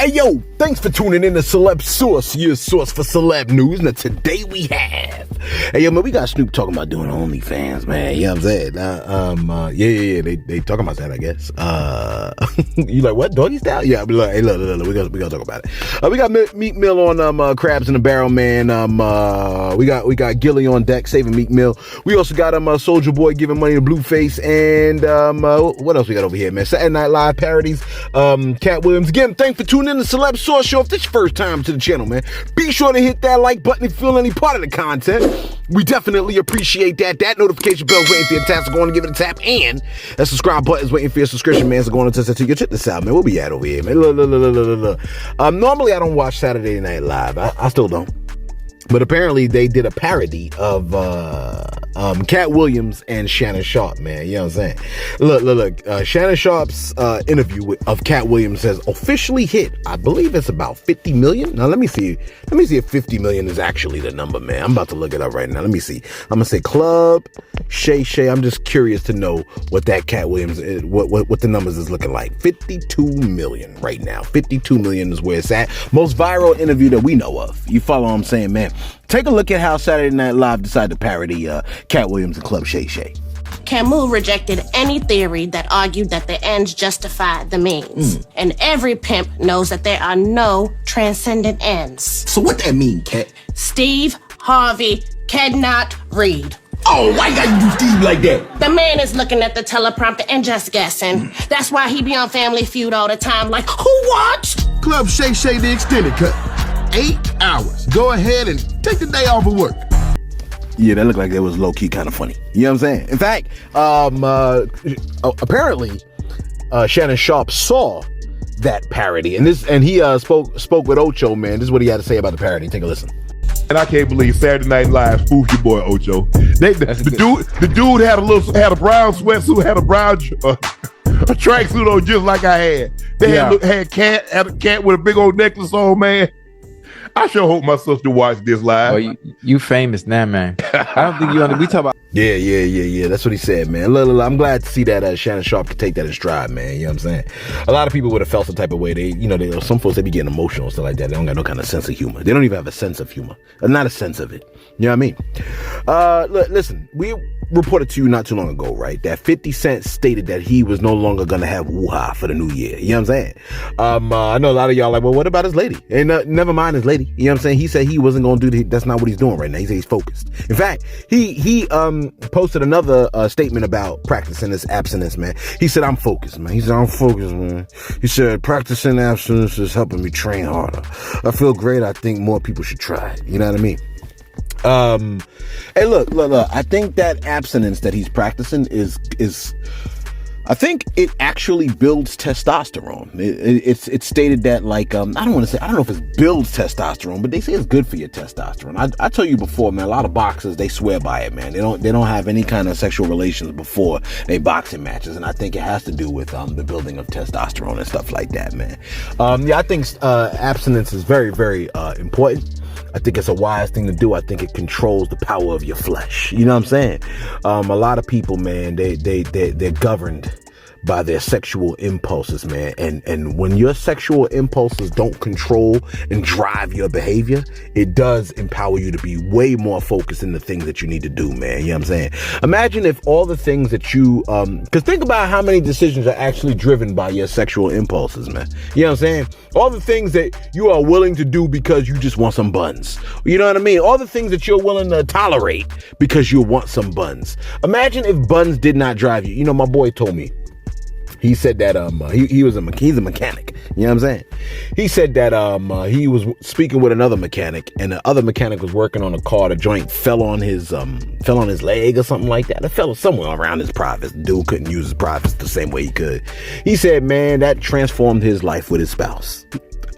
Hey yo, thanks for tuning in to Celebs Source, your source for celeb news. Now today we have, hey yo man, we got Snoop talking about doing OnlyFans, man. You know what I'm saying? They talking about that, I guess. You like what? Doggy style? Yeah, but look, hey look, we gonna talk about it. We got Meek Mill on Crabs in the Barrel, man. We got Gilly on deck saving Meek Mill. We also got Soulja Boy giving money to Blueface, and what else we got over here, man? Saturday Night Live parodies. Cat Williams. Again, thanks for tuning in to Celebs Source Show. If this is your first time to the channel, man, be sure to hit that like button if you feel any part of the content. We definitely appreciate that. That notification bell's waiting for your tap, so go on and give it a tap. And that subscribe button's waiting for your subscription, man. So go on and test that to you. Check this out, man. We'll be at over here, man. Look. Normally I don't watch Saturday Night Live. I still don't. But apparently they did a parody of Cat Williams and Shannon Sharpe, man. You know what I'm saying? Look. Shannon Sharpe's interview of Cat Williams has officially hit, I believe it's about 50 million. Now, let me see if 50 million is actually the number, man. I'm about to look it up right now. Let me see. I'm going to say Club Shay. I'm just curious to know what that Cat Williams, what the numbers is looking like. 52 million right now. 52 million is where it's at. Most viral interview that we know of. You follow what I'm saying, man? Take a look at how Saturday Night Live decided to parody Cat Williams and Club Shay. Camus rejected any theory that argued that the ends justify the means. And every pimp knows that there are no transcendent ends. So what that mean, Cat? Steve Harvey cannot read. Oh, why you gotta do Steve like that? The man is looking at the teleprompter and just guessing. That's why he be on Family Feud all the time like, who watched? Club Shay the extended cut. 8 hours. Go ahead and take the day off of work. Yeah, that looked like it was low-key kind of funny. You know what I'm saying? In fact, apparently, Shannon Sharpe saw that parody, and he spoke with Ocho, man. This is what he had to say about the parody. Take a listen. And I can't believe Saturday Night Live spoofed your boy Ocho. The dude had a brown sweatsuit, had a brown a tracksuit on just like I had. They had a cat with a big old necklace on, man. I sure hope my sister watched this live. Well, you famous now, man. I don't think you we talk about. Yeah. That's what he said, man. Look, I'm glad to see that Shannon Sharpe could take that in stride, man. You know what I'm saying? A lot of people would have felt some type of way. Some folks, they be getting emotional and stuff like that. They don't got no kind of sense of humor. They don't even have a sense of humor. Not a sense of it. You know what I mean? Listen, we reported to you not too long ago, right, that 50 Cent stated that he was no longer going to have woo-ha for the new year. You know what I'm saysaying? I know a lot of y'all like, well, what about his lady? And never mind his lady. You know what I'm saying? He said he wasn't going to do that's not what he's doing right now. He said he's focused. In fact, he posted another statement about practicing this abstinence, man. He said, I'm focused, man. He said, I'm focused, man. He said, practicing abstinence is helping me train harder. I feel great. I think more people should try it. You know what I mean? Hey, look. I think that abstinence that he's practicing is I think it actually builds testosterone. It's stated that, like, I don't know if it builds testosterone, but they say it's good for your testosterone. I tell you before, man, a lot of boxers, they swear by it, man. They don't have any kind of sexual relations before they boxing matches, and I think it has to do with the building of testosterone and stuff like that, man. I think abstinence is very, very important. I think it's a wise thing to do. I think it controls the power of your flesh. You know what I'm saying? A lot of people, man, they're governed by their sexual impulses, man. And when your sexual impulses don't control and drive your behavior, it does empower you to be way more focused in the things that you need to do, man. You know what I'm saying? Imagine if all the things that you, cause think about how many decisions are actually driven by your sexual impulses, man. You know what I'm saying? All the things that you are willing to do because you just want some buns. You know what I mean? All the things that you're willing to tolerate because you want some buns. Imagine if buns did not drive you. You know, my boy told me, he said that he's a mechanic. You know what I'm saying? He said that he was speaking with another mechanic, and the other mechanic was working on a car. The joint fell on his leg or something like that. It fell somewhere around his privates. The dude couldn't use his privates the same way he could. He said, man, that transformed his life with his spouse.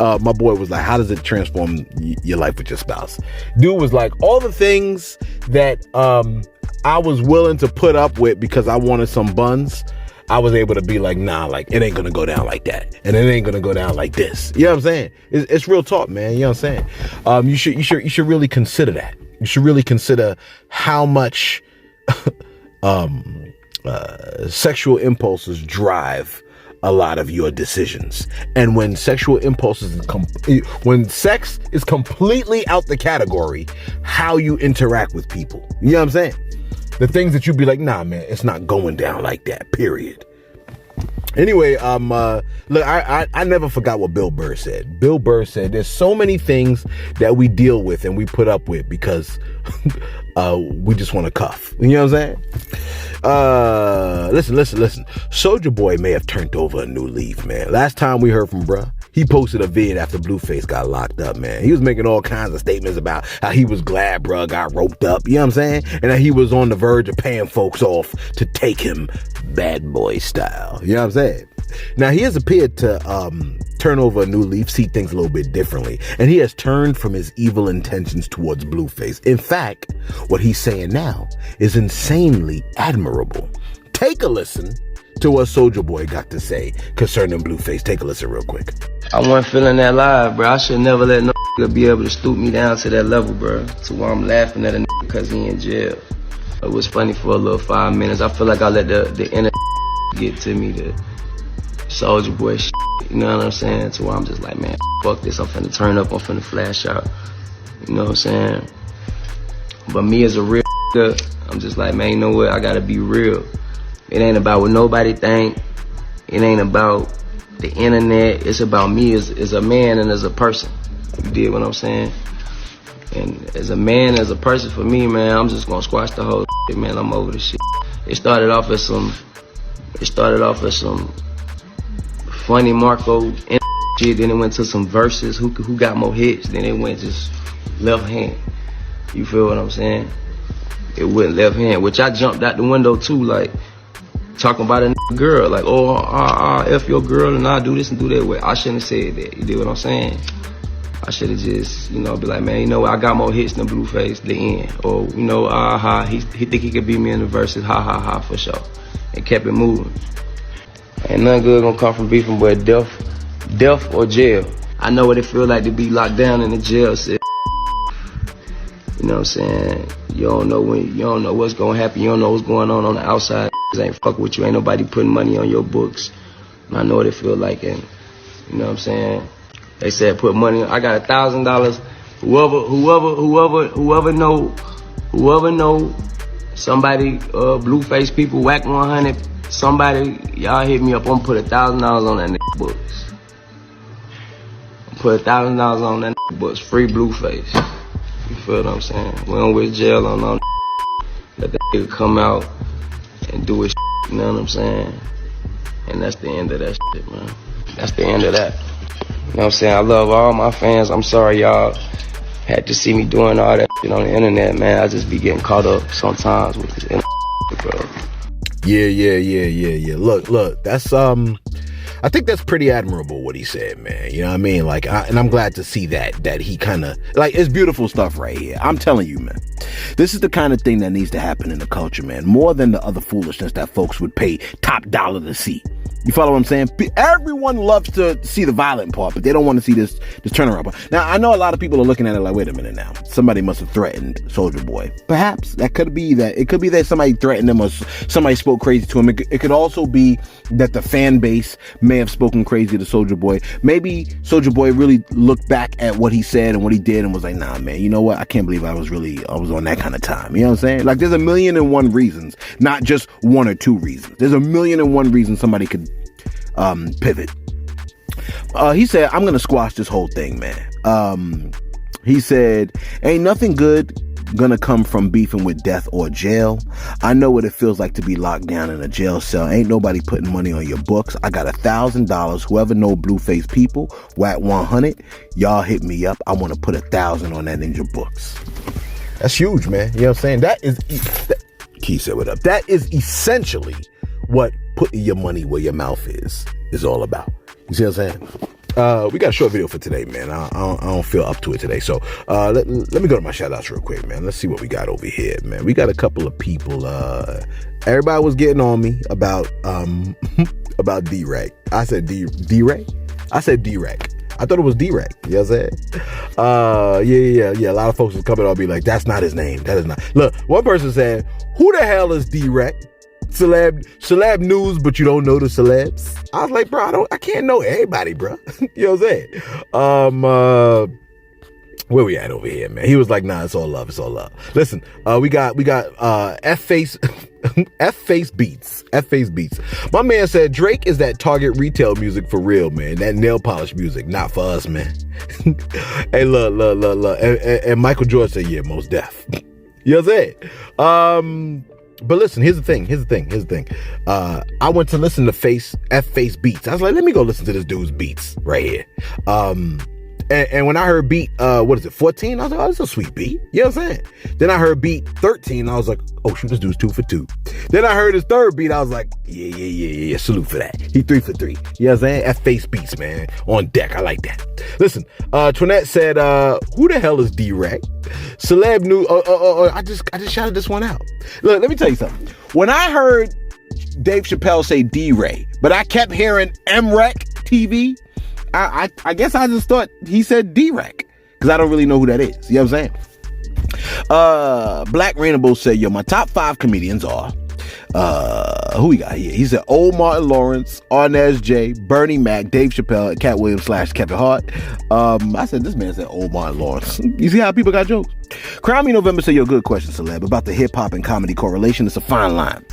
My boy was like, how does it transform your life with your spouse? Dude was like, all the things that I was willing to put up with because I wanted some buns, I was able to be like, nah, like, it ain't gonna go down like that, and it ain't gonna go down like this. You know what I'm saying? It's real talk, man. You know what I'm saying? You should really consider that. You should really consider how much sexual impulses drive a lot of your decisions. And when sexual impulses, when sex is completely out the category, how you interact with people. You know what I'm saying? The things that you'd be like, nah, man, it's not going down like that, period. Anyway, look, I never forgot what Bill Burr said. Bill Burr said there's so many things that we deal with and we put up with because we just want to cuff. You know what I'm saying? Listen. Soulja Boy may have turned over a new leaf, man. Last time we heard from bruh, he posted a vid after Blueface got locked up, man. He was making all kinds of statements about how he was glad bruh got roped up, you know what I'm saying? And that he was on the verge of paying folks off to take him bad boy style. You know what I'm saying? Now, he has appeared to turn over a new leaf, see things a little bit differently. And he has turned from his evil intentions towards Blueface. In fact, what he's saying now is insanely admirable. Take a listen to what Soulja Boy got to say concerning Blueface. Take a listen real quick. I wasn't feeling that live, bro. I should never let no nigga be able to stoop me down to that level, bro. To where I'm laughing at a nigga because he in jail. It was funny for a little 5 minutes. I feel like I let the inner get to me, the Soulja Boy shit. You know what I'm saying? To where I'm just like, man, fuck this. I'm finna turn up. I'm finna flash out. You know what I'm saying? But me as a real nigga, I'm just like, man, you know what? I gotta be real. It ain't about what nobody think. It ain't about the internet. It's about me as a man and as a person. You dig what I'm saying? And as a man, as a person, for me, man, I'm just gonna squash the whole shit, man. I'm over the shit. It started off as some funny Marco shit. Then it went to some verses. Who got more hits? Then it went just left hand. You feel what I'm saying? It went left hand, which I jumped out the window too, like talking about a girl, like, oh, F your girl and I do this and do that. Well, I shouldn't have said that. You dig what I'm saying? I should have just, you know, be like, man, you know what? I got more hits than Blueface, the end. Or, you know, he think he could beat me in the verses, for sure. And kept it moving. Ain't nothing good gonna come from beefing but death or jail. I know what it feel like to be locked down in the jail cell. You know what I'm saying? You don't know what's gonna happen. You don't know what's going on the outside. Ain't fuck with you. Ain't nobody putting money on your books. And I know what it feel like. And you know what I'm saying? They said put money. I got $1,000. Whoever know somebody, Blueface people, whack 100. Somebody, y'all hit me up. I'm gonna put $1,000 on that nigga books. Put $1,000 on that nigga books. Free Blueface. You feel what I'm saying? We don't wish jail on no. Let that nigga come out and do his shit, you know what I'm saying? And that's the end of that shit, man. That's the end of that. You know what I'm saying? I love all my fans. I'm sorry y'all had to see me doing all that shit on the internet, man. I just be getting caught up sometimes with this internet shit, bro. Yeah. Look, that's I think that's pretty admirable what he said, man. You know what I mean? Like, and I'm glad to see that he kind of, like, it's beautiful stuff right here. I'm telling you, man. This is the kind of thing that needs to happen in the culture, man. More than the other foolishness that folks would pay top dollar to see. You follow what I'm saying? Everyone loves to see the violent part, but they don't want to see this turnaround part. Now, I know a lot of people are looking at it like, wait a minute now. Somebody must have threatened Soulja Boy. Perhaps. That could be that. It could be that somebody threatened him or somebody spoke crazy to him. It could also be that the fan base may have spoken crazy to Soulja Boy. Maybe Soulja Boy really looked back at what he said and what he did and was like, nah, man, you know what? I can't believe I was on that kind of time. You know what I'm saying? Like, there's 1,000,001 reasons, not just one or two reasons. There's 1,000,001 reasons somebody could pivot. He said, I'm gonna squash this whole thing, man. He said, ain't nothing good gonna come from beefing with death or jail. I know what it feels like to be locked down in a jail cell. Ain't nobody putting money on your books. I got $1,000. Whoever know Blueface people, whack 100. Y'all hit me up. I want to put 1,000 on that ninja books. That's huge, man. You know what I'm saying? Key said what up. That is essentially what putting your money where your mouth is all about. You see what I'm saying? We got a short video for today, man. I don't feel up to it today. So let me go to my shoutouts real quick, man. Let's see what we got over here, man. We got a couple of people. Everybody was getting on me about D-Rack. I said D-Rack? I said D-Rack. I thought it was D-Rack. You know what I'm saying? Yeah. A lot of folks was coming on me like, that's not his name. That is not. Look, one person said, who the hell is D-Rack? celeb news, but you don't know the celebs. I was like, bro, I can't know everybody, bro. You know what I'm saying? Where we at over here, man? He was like, nah, it's all love. It's all love. Listen, we got F-Face Beats. F-Face Beats. My man said Drake is that Target retail music for real, man. That nail polish music, not for us, man. Hey, look. And Michael Jordan said, yeah, most deaf. You know what I'm saying? But listen, here's the thing. I went to listen to F-Face Beats. I was like, let me go listen to this dude's beats right here. And when I heard beat, 14? I was like, oh, that's a sweet beat. You know what I'm saying? Then I heard beat 13. I was like, oh, shoot, this dude's 2 for 2. Then I heard his third beat. I was like, yeah. Salute for that. He 3 for 3. You know what I'm saying? F-Face Beats, man. On deck. I like that. Listen, Twinette said, who the hell is D-Rack? Celeb News. I just shouted this one out. Look, let me tell you something. When I heard Dave Chappelle say D-Ray, but I kept hearing M-Rec TV, I guess I just thought he said D-Rack because I don't really know who that is. You know what I'm saying? Black Rainbow said, yo, my top 5 comedians are, who we got here? He said, old Martin Lawrence, Arnez J, Bernie Mac, Dave Chappelle, Cat Williams / Kevin Hart. I said, this man said old Martin Lawrence. You see how people got jokes? Crown Me November said, yo, good question, celeb. About the hip hop and comedy correlation, it's a fine line.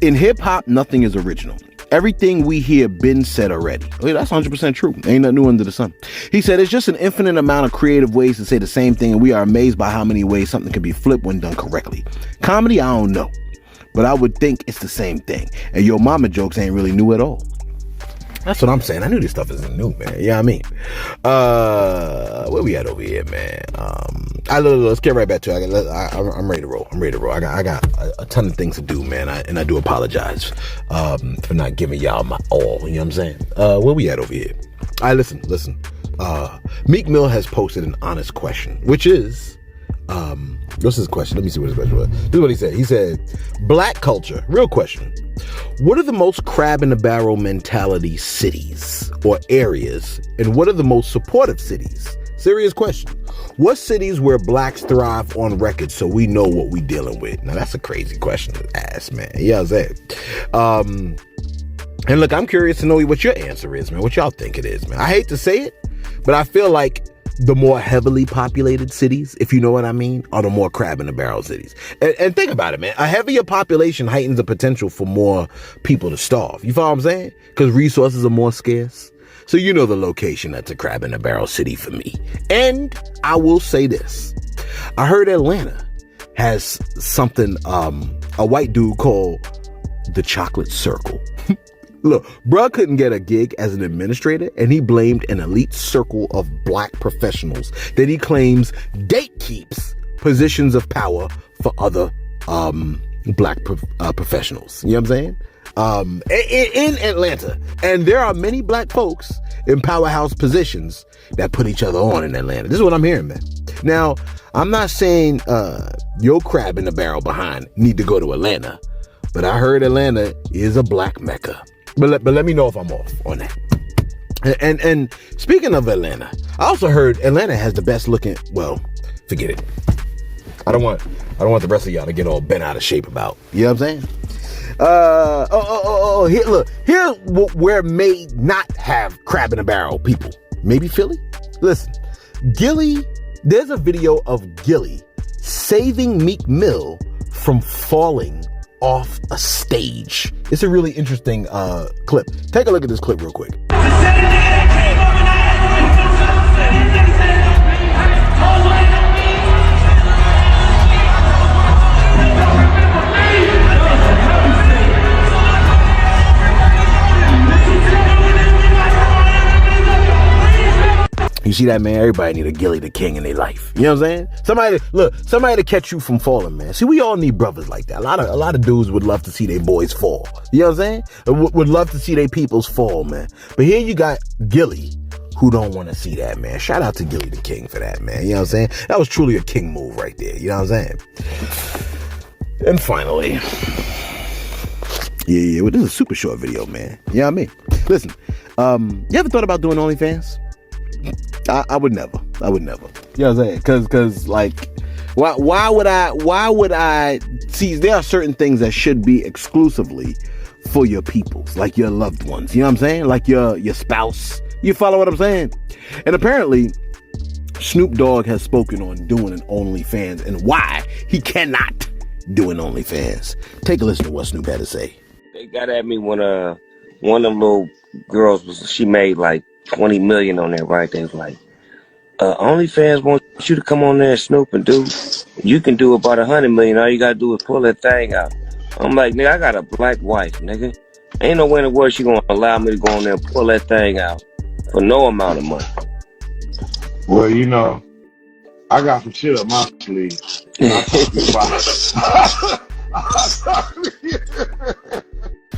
In hip hop, nothing is original. Everything we hear been said already. Okay, that's 100% true. Ain't nothing new under the sun. He said, it's just an infinite amount of creative ways to say the same thing, and we are amazed by how many ways something can be flipped when done correctly. Comedy, I don't know, but I would think it's the same thing. And your mama jokes ain't really new at all. That's what I'm saying. I knew this stuff isn't new, man. You know what I mean? Where we at over here, man? Let's get right back to it. I'm ready to roll. I got a ton of things to do, man. And I do apologize for not giving y'all my all. You know what I'm saying? Where we at over here? All right, listen. Meek Mill has posted an honest question, which is, what's his question? Let me see what his question was. This is what he said. He said, black culture, real question. What are the most crab in the barrel mentality cities or areas? And what are the most supportive cities? Serious question. What cities where blacks thrive on record so we know what we dealing with? Now that's a crazy question to ask, man. Yeah, I'm saying. And look, I'm curious to know what your answer is, man. What y'all think it is, man. I hate to say it, but I feel like the more heavily populated cities, if you know what I mean, are the more crab in the barrel cities. And think about it, man. A heavier population heightens the potential for more people to starve. You follow what I'm saying? Because resources are more scarce. So you know the location that's a crab in the barrel city for me. And I will say this. I heard Atlanta has something, a white dude called the Chocolate Circle. Look, bruh couldn't get a gig as an administrator, and he blamed an elite circle of black professionals that he claims gatekeeps positions of power for other black professionals. You know what I'm saying? In Atlanta. And there are many black folks in powerhouse positions that put each other on in Atlanta. This is what I'm hearing, man. Now, I'm not saying your crab in the barrel behind need to go to Atlanta, but I heard Atlanta is a black mecca. But let me know if I'm off on that. And speaking of Atlanta, I also heard Atlanta has the best looking. Well, forget it. I don't want the rest of y'all to get all bent out of shape about. You know what I'm saying? Here, look. Here's where may not have crab in a barrel people. Maybe Philly. Listen, Gilly. There's a video of Gilly saving Meek Mill from falling off a stage. It's a really interesting clip. Take a look at this clip real quick. You see that, man? Everybody need a Gilly the King in their life. You know what I'm saying? Somebody to catch you from falling, man. See, we all need brothers like that. A lot of dudes would love to see their boys fall. You know what I'm saying? Would love to see their peoples fall, man. But here you got Gilly, who don't want to see that, man. Shout out to Gilly the King for that, man. You know what I'm saying? That was truly a king move right there. You know what I'm saying? And finally, yeah, well, this is a super short video, man. You know what I mean? Listen, you ever thought about doing OnlyFans? I would never. You know what I'm saying? Cause like, Why would I see? There are certain things that should be exclusively for your peoples, like your loved ones. You know what I'm saying? Like your spouse. You follow what I'm saying? And apparently, Snoop Dogg has spoken on doing an OnlyFans and why he cannot do an OnlyFans. Take a listen to what Snoop had to say. They got at me when one of them little girls she made like 20 million on there, right? They was like, OnlyFans want you to come on there, Snoop, and do. You can do about 100 million. All you gotta do is pull that thing out. I'm like, nigga, I got a black wife, nigga. Ain't no way in the world she gonna allow me to go on there and pull that thing out for no amount of money. Well, you know, I got some shit up my sleeve. I'll talk to you about.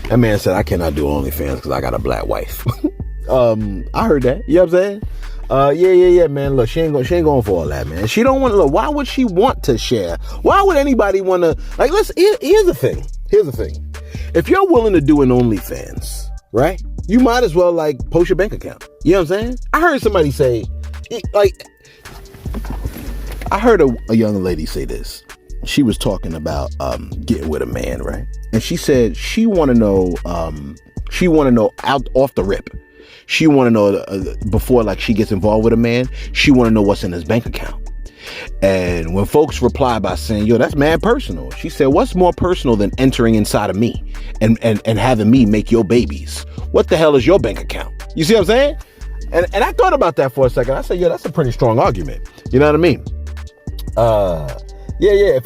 That man said, I cannot do OnlyFans because I got a black wife. I heard that. You know what I'm saying? Yeah, man. Look, she ain't going for all that, man. She don't want to look. Why would she want to share? Why would anybody want to, like, listen, here's the thing. If you're willing to do an OnlyFans, right? You might as well, like, post your bank account. You know what I'm saying? I heard somebody say, like, I heard a young lady say this. She was talking about getting with a man, right? And she said she want to know out off the rip. She want to know before like she gets involved with a man, she want to know what's in his bank account. And when folks reply by saying, yo, that's mad personal. She said, what's more personal than entering inside of me and having me make your babies? What the hell is your bank account? You see what I'm saying? And I thought about that for a second. I said, yeah, that's a pretty strong argument. You know what I mean? Yeah. If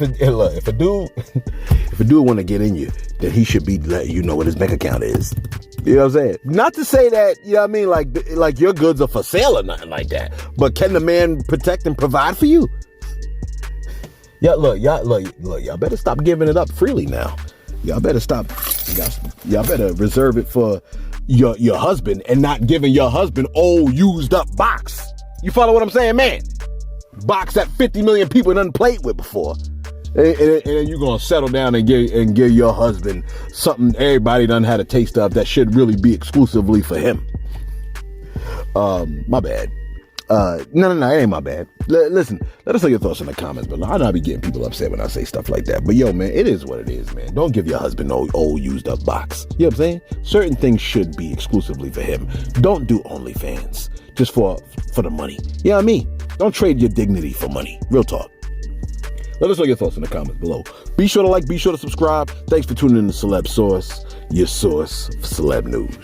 a dude want to get in you, then he should be letting you know what his bank account is. You know what I'm saying? Not to say that, you know what I mean, like your goods are for sale or nothing like that. But can the man protect and provide for you? Y'all better stop giving it up freely now. Y'all better stop. Y'all better reserve it for your husband and not giving your husband old used up box. You follow what I'm saying, man? Box that 50 million people done played with before. And then you're going to settle down and give your husband something everybody done had a taste of that should really be exclusively for him. My bad. No, it ain't my bad. Listen, let us know your thoughts in the comments below. I know I be getting people upset when I say stuff like that. But yo, man, it is what it is, man. Don't give your husband no old used up box. You know what I'm saying? Certain things should be exclusively for him. Don't do OnlyFans just for the money. You know what I mean? Don't trade your dignity for money. Real talk. Let us know your thoughts in the comments below. Be sure to like, be sure to subscribe. Thanks for tuning in to Celebs Source, your source for celeb news.